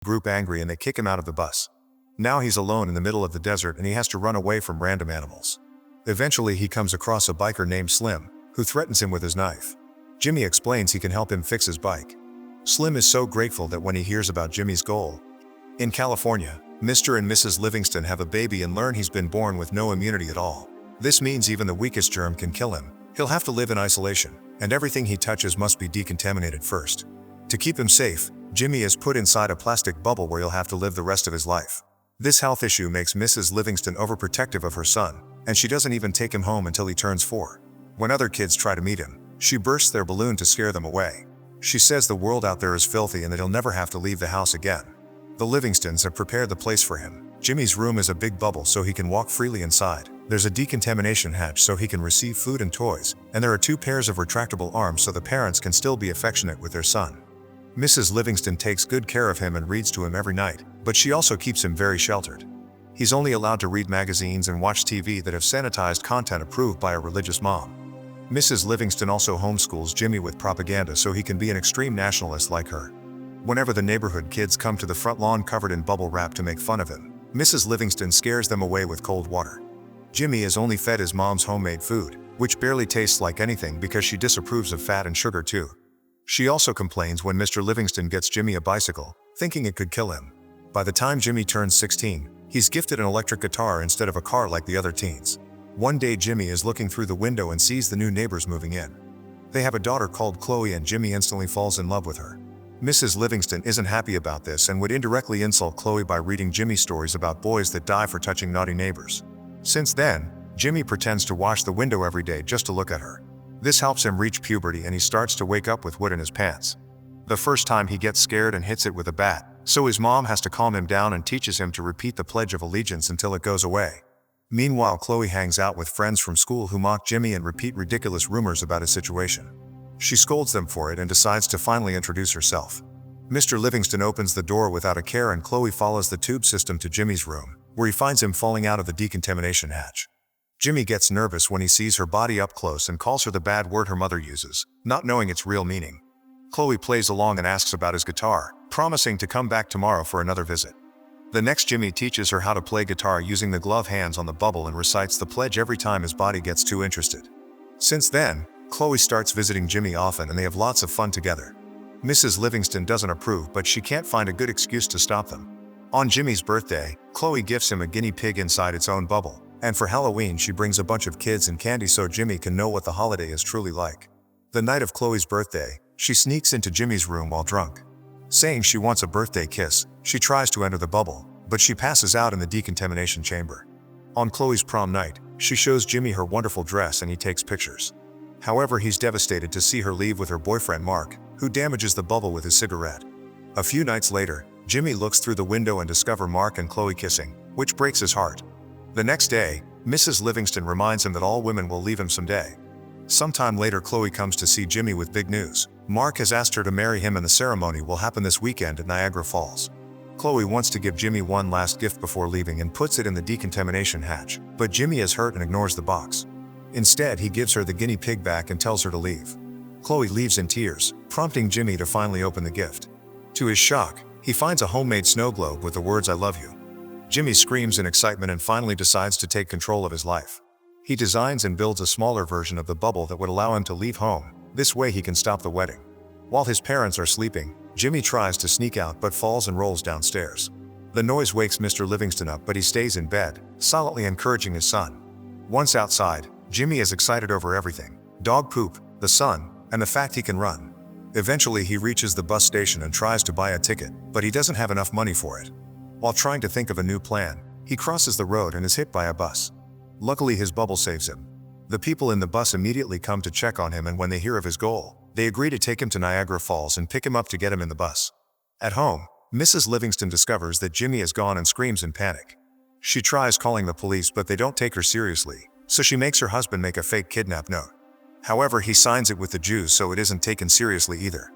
Group angry and they kick him out of the bus. Now he's alone in the middle of the desert and he has to run away from random animals. Eventually he comes across a biker named Slim, who threatens him with his knife. Jimmy explains he can help him fix his bike. Slim is so grateful that when he hears about Jimmy's goal. In California, Mr. and Mrs. Livingston have a baby and learn he's been born with no immunity at all. This means even the weakest germ can kill him. He'll have to live in isolation, and everything he touches must be decontaminated first. To keep him safe, Jimmy is put inside a plastic bubble where he'll have to live the rest of his life. This health issue makes Mrs. Livingston overprotective of her son, and she doesn't even take him home until he turns 4. When other kids try to meet him, she bursts their balloon to scare them away. She says the world out there is filthy and that he'll never have to leave the house again. The Livingstons have prepared the place for him. Jimmy's room is a big bubble so he can walk freely inside. There's a decontamination hatch so he can receive food and toys, and there are 2 pairs of retractable arms so the parents can still be affectionate with their son. Mrs. Livingston takes good care of him and reads to him every night, but she also keeps him very sheltered. He's only allowed to read magazines and watch TV that have sanitized content approved by a religious mom. Mrs. Livingston also homeschools Jimmy with propaganda so he can be an extreme nationalist like her. Whenever the neighborhood kids come to the front lawn covered in bubble wrap to make fun of him, Mrs. Livingston scares them away with cold water. Jimmy is only fed his mom's homemade food, which barely tastes like anything because she disapproves of fat and sugar too. She also complains when Mr. Livingston gets Jimmy a bicycle, thinking it could kill him. By the time Jimmy turns 16, he's gifted an electric guitar instead of a car like the other teens. One day Jimmy is looking through the window and sees the new neighbors moving in. They have a daughter called Chloe and Jimmy instantly falls in love with her. Mrs. Livingston isn't happy about this and would indirectly insult Chloe by reading Jimmy stories about boys that die for touching naughty neighbors. Since then, Jimmy pretends to wash the window every day just to look at her. This helps him reach puberty and he starts to wake up with wood in his pants. The first time he gets scared and hits it with a bat, so his mom has to calm him down and teaches him to repeat the Pledge of Allegiance until it goes away. Meanwhile, Chloe hangs out with friends from school who mock Jimmy and repeat ridiculous rumors about his situation. She scolds them for it and decides to finally introduce herself. Mr. Livingston opens the door without a care and Chloe follows the tube system to Jimmy's room, where he finds him falling out of the decontamination hatch. Jimmy gets nervous when he sees her body up close and calls her the bad word her mother uses, not knowing its real meaning. Chloe plays along and asks about his guitar, promising to come back tomorrow for another visit. The next Jimmy teaches her how to play guitar using the glove hands on the bubble and recites the pledge every time his body gets too interested. Since then, Chloe starts visiting Jimmy often and they have lots of fun together. Mrs. Livingston doesn't approve but she can't find a good excuse to stop them. On Jimmy's birthday, Chloe gifts him a guinea pig inside its own bubble, and for Halloween she brings a bunch of kids and candy so Jimmy can know what the holiday is truly like. The night of Chloe's birthday, she sneaks into Jimmy's room while drunk. Saying she wants a birthday kiss, she tries to enter the bubble, but she passes out in the decontamination chamber. On Chloe's prom night, she shows Jimmy her wonderful dress and he takes pictures. However, he's devastated to see her leave with her boyfriend Mark, who damages the bubble with his cigarette. A few nights later, Jimmy looks through the window and discovers Mark and Chloe kissing, which breaks his heart. The next day, Mrs. Livingston reminds him that all women will leave him someday. Sometime later, Chloe comes to see Jimmy with big news. Mark has asked her to marry him and the ceremony will happen this weekend at Niagara Falls. Chloe wants to give Jimmy one last gift before leaving and puts it in the decontamination hatch, but Jimmy is hurt and ignores the box. Instead, he gives her the guinea pig back and tells her to leave. Chloe leaves in tears, prompting Jimmy to finally open the gift. To his shock, he finds a homemade snow globe with the words "I love you." Jimmy screams in excitement and finally decides to take control of his life. He designs and builds a smaller version of the bubble that would allow him to leave home. This way he can stop the wedding. While his parents are sleeping, Jimmy tries to sneak out but falls and rolls downstairs. The noise wakes Mr. Livingston up but he stays in bed, silently encouraging his son. Once outside, Jimmy is excited over everything: dog poop, the sun, and the fact he can run. Eventually he reaches the bus station and tries to buy a ticket, but he doesn't have enough money for it. While trying to think of a new plan, he crosses the road and is hit by a bus. Luckily his bubble saves him. The people in the bus immediately come to check on him and when they hear of his goal, they agree to take him to Niagara Falls and pick him up to get him in the bus. At home, Mrs. Livingston discovers that Jimmy is gone and screams in panic. She tries calling the police but they don't take her seriously, so she makes her husband make a fake kidnap note. However, he signs it with the Jews so it isn't taken seriously either.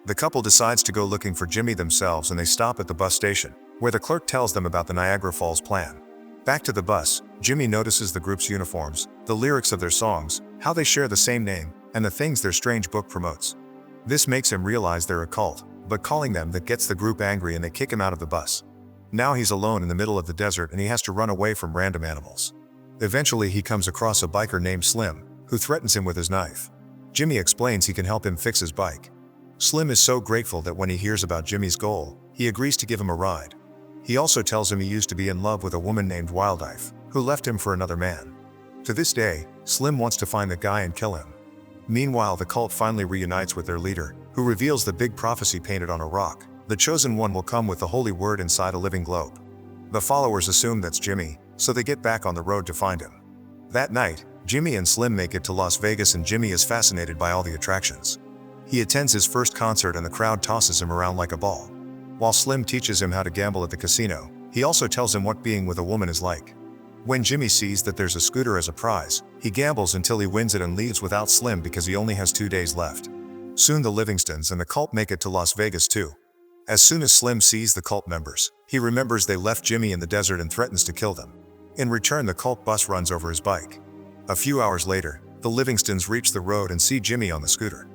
The couple decides to go looking for Jimmy themselves and they stop at the bus station, where the clerk tells them about the Niagara Falls plan. Back to the bus, Jimmy notices the group's uniforms, the lyrics of their songs, how they share the same name, and the things their strange book promotes. This makes him realize they're a cult, but calling them that gets the group angry and they kick him out of the bus. Now he's alone in the middle of the desert and he has to run away from random animals. Eventually he comes across a biker named Slim, who threatens him with his knife. Jimmy explains he can help him fix his bike. Slim is so grateful that when he hears about Jimmy's goal, he agrees to give him a ride. He also tells him he used to be in love with a woman named Wildlife, who left him for another man. To this day, Slim wants to find the guy and kill him. Meanwhile, the cult finally reunites with their leader, who reveals the big prophecy painted on a rock. The chosen one will come with the holy word inside a living globe. The followers assume that's Jimmy, so they get back on the road to find him. That night, Jimmy and Slim make it to Las Vegas and Jimmy is fascinated by all the attractions. He attends his first concert and the crowd tosses him around like a ball. While Slim teaches him how to gamble at the casino, he also tells him what being with a woman is like. When Jimmy sees that there's a scooter as a prize, he gambles until he wins it and leaves without Slim because he only has 2 days left. Soon the Livingstons and the cult make it to Las Vegas too. As soon as Slim sees the cult members, he remembers they left Jimmy in the desert and threatens to kill them. In return, the cult bus runs over his bike. A few hours later, the Livingstons reach the road and see Jimmy on the scooter.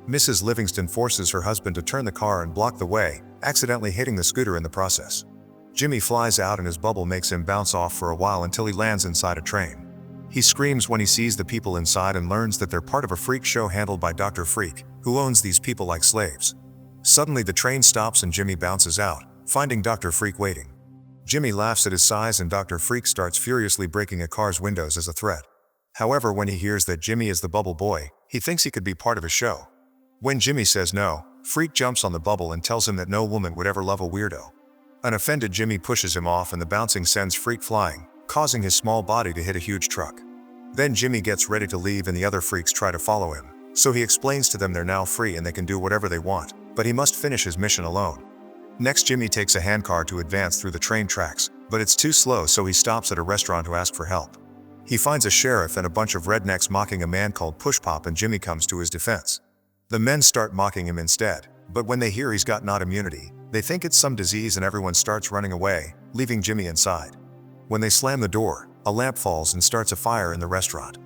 Mrs. Livingston forces her husband to turn the car and block the way, accidentally hitting the scooter in the process. Jimmy flies out and his bubble makes him bounce off for a while until he lands inside a train. He screams when he sees the people inside and learns that they're part of a freak show handled by Dr. Freak, who owns these people like slaves. Suddenly the train stops and Jimmy bounces out, finding Dr. Freak waiting. Jimmy laughs at his size and Dr. Freak starts furiously breaking a car's windows as a threat. However, when he hears that Jimmy is the bubble boy, he thinks he could be part of his show. When Jimmy says no, Freak jumps on the bubble and tells him that no woman would ever love a weirdo. An offended Jimmy pushes him off and the bouncing sends Freak flying, causing his small body to hit a huge truck. Then Jimmy gets ready to leave and the other freaks try to follow him, so he explains to them they're now free and they can do whatever they want, but he must finish his mission alone. Next, Jimmy takes a handcar to advance through the train tracks, but it's too slow, so he stops at a restaurant to ask for help. He finds a sheriff and a bunch of rednecks mocking a man called Push Pop and Jimmy comes to his defense. The men start mocking him instead, but when they hear he's got not immunity, they think it's some disease and everyone starts running away, leaving Jimmy inside. When they slam the door, a lamp falls and starts a fire in the restaurant.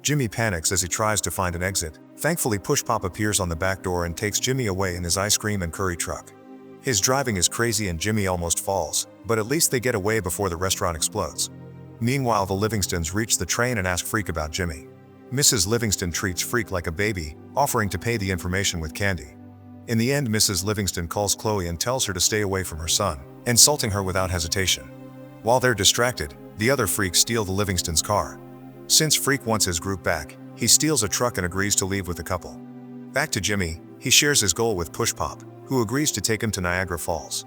Jimmy panics as he tries to find an exit. Thankfully, Push Pop appears on the back door and takes Jimmy away in his ice cream and curry truck. His driving is crazy and Jimmy almost falls, but at least they get away before the restaurant explodes. Meanwhile, the Livingstons reach the train and ask Freak about Jimmy. Mrs. Livingston treats Freak like a baby, offering to pay the information with candy. In the end, Mrs. Livingston calls Chloe and tells her to stay away from her son, insulting her without hesitation. While they're distracted, the other freaks steal the Livingston's car. Since Freak wants his group back, he steals a truck and agrees to leave with the couple. Back to Jimmy, he shares his goal with Push Pop, who agrees to take him to Niagara Falls.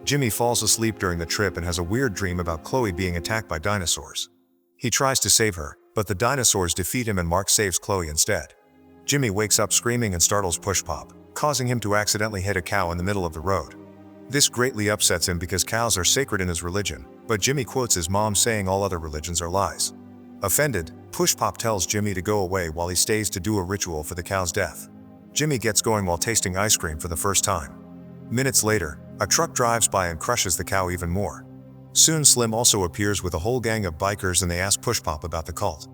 Jimmy falls asleep during the trip and has a weird dream about Chloe being attacked by dinosaurs. He tries to save her, but the dinosaurs defeat him and Mark saves Chloe instead. Jimmy wakes up screaming and startles Push Pop, causing him to accidentally hit a cow in the middle of the road. This greatly upsets him because cows are sacred in his religion, but Jimmy quotes his mom saying all other religions are lies. Offended, Push Pop tells Jimmy to go away while he stays to do a ritual for the cow's death. Jimmy gets going while tasting ice cream for the first time. Minutes later, a truck drives by and crushes the cow even more. Soon Slim also appears with a whole gang of bikers and they ask Push Pop about the cult.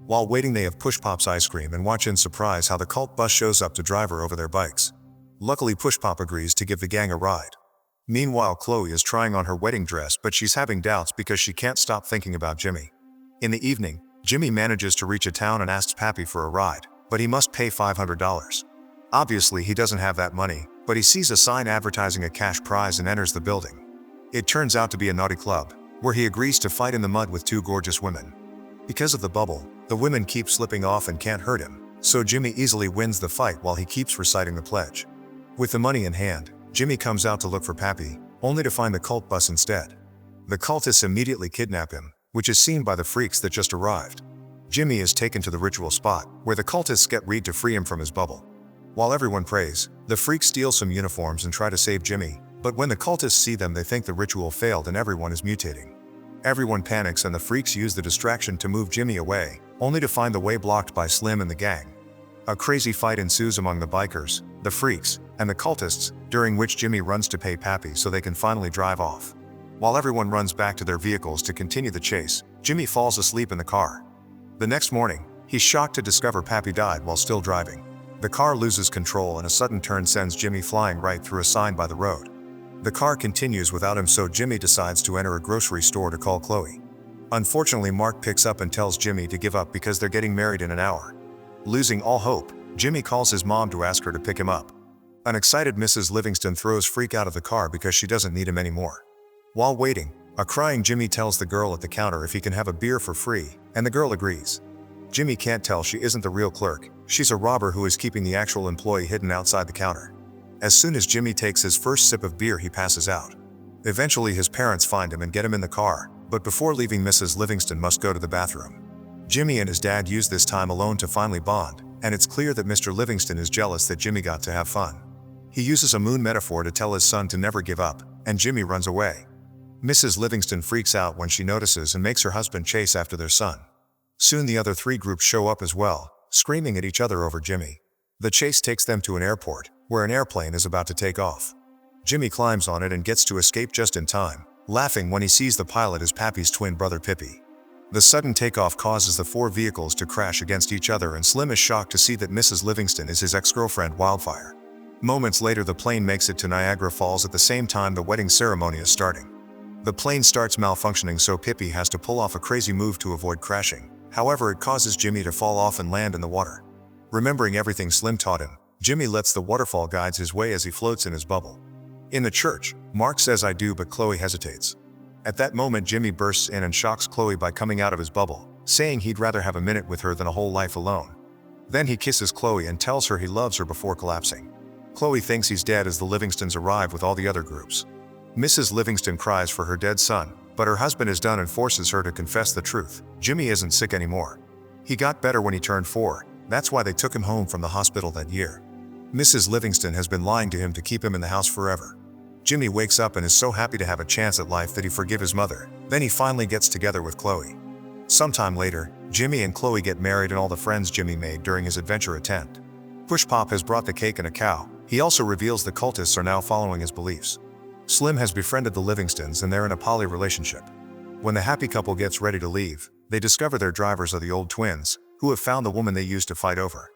While waiting, they have Push Pop's ice cream and watch in surprise how the cult bus shows up to drive her over their bikes. Luckily, Push Pop agrees to give the gang a ride. Meanwhile, Chloe is trying on her wedding dress, but she's having doubts because she can't stop thinking about Jimmy. In the evening, Jimmy manages to reach a town and asks Pappy for a ride, but he must pay $500. Obviously, he doesn't have that money, but he sees a sign advertising a cash prize and enters the building. It turns out to be a naughty club, where he agrees to fight in the mud with 2 gorgeous women. Because of the bubble, the women keep slipping off and can't hurt him, so Jimmy easily wins the fight while he keeps reciting the pledge. With the money in hand, Jimmy comes out to look for Pappy, only to find the cult bus instead. The cultists immediately kidnap him, which is seen by the freaks that just arrived. Jimmy is taken to the ritual spot, where the cultists get Reed to free him from his bubble. While everyone prays, the freaks steal some uniforms and try to save Jimmy, but when the cultists see them they think the ritual failed and everyone is mutating. Everyone panics and the freaks use the distraction to move Jimmy away, only to find the way blocked by Slim and the gang. A crazy fight ensues among the bikers, the freaks, and the cultists, during which Jimmy runs to pay Pappy so they can finally drive off. While everyone runs back to their vehicles to continue the chase, Jimmy falls asleep in the car. The next morning, he's shocked to discover Pappy died while still driving. The car loses control and a sudden turn sends Jimmy flying right through a sign by the road. The car continues without him, so Jimmy decides to enter a grocery store to call Chloe. Unfortunately, Mark picks up and tells Jimmy to give up because they're getting married in an hour. Losing all hope, Jimmy calls his mom to ask her to pick him up. An excited Mrs. Livingston throws Freak out of the car because she doesn't need him anymore. While waiting, a crying Jimmy tells the girl at the counter if he can have a beer for free, and the girl agrees. Jimmy can't tell she isn't the real clerk, she's a robber who is keeping the actual employee hidden outside the counter. As soon as Jimmy takes his first sip of beer, he passes out. Eventually his parents find him and get him in the car, but before leaving, Mrs. Livingston must go to the bathroom. Jimmy and his dad use this time alone to finally bond, and it's clear that Mr. Livingston is jealous that Jimmy got to have fun. He uses a moon metaphor to tell his son to never give up, and Jimmy runs away. Mrs. Livingston freaks out when she notices and makes her husband chase after their son. Soon the other three groups show up as well, screaming at each other over Jimmy. The chase takes them to an airport, where an airplane is about to take off. Jimmy climbs on it and gets to escape just in time, laughing when he sees the pilot is Pappy's twin brother Pippi. The sudden takeoff causes the four vehicles to crash against each other, and Slim is shocked to see that Mrs. Livingston is his ex-girlfriend Wildfire. Moments later, the plane makes it to Niagara Falls at the same time the wedding ceremony is starting. The plane starts malfunctioning, so Pippi has to pull off a crazy move to avoid crashing. However, it causes Jimmy to fall off and land in the water. Remembering everything Slim taught him, Jimmy lets the waterfall guide his way as he floats in his bubble. In the church, Mark says "I do," but Chloe hesitates. At that moment, Jimmy bursts in and shocks Chloe by coming out of his bubble, saying he'd rather have a minute with her than a whole life alone. Then he kisses Chloe and tells her he loves her before collapsing. Chloe thinks he's dead as the Livingstons arrive with all the other groups. Mrs. Livingston cries for her dead son, but her husband is done and forces her to confess the truth. Jimmy isn't sick anymore. He got better when he turned 4, that's why they took him home from the hospital that year. Mrs. Livingston has been lying to him to keep him in the house forever. Jimmy wakes up and is so happy to have a chance at life that he forgives his mother. Then he finally gets together with Chloe. Sometime later, Jimmy and Chloe get married and all the friends Jimmy made during his adventure attend. Push Pop has brought the cake and a cow. He also reveals the cultists are now following his beliefs. Slim has befriended the Livingstons and they're in a poly relationship. When the happy couple gets ready to leave, they discover their drivers are the old twins, who have found the woman they used to fight over.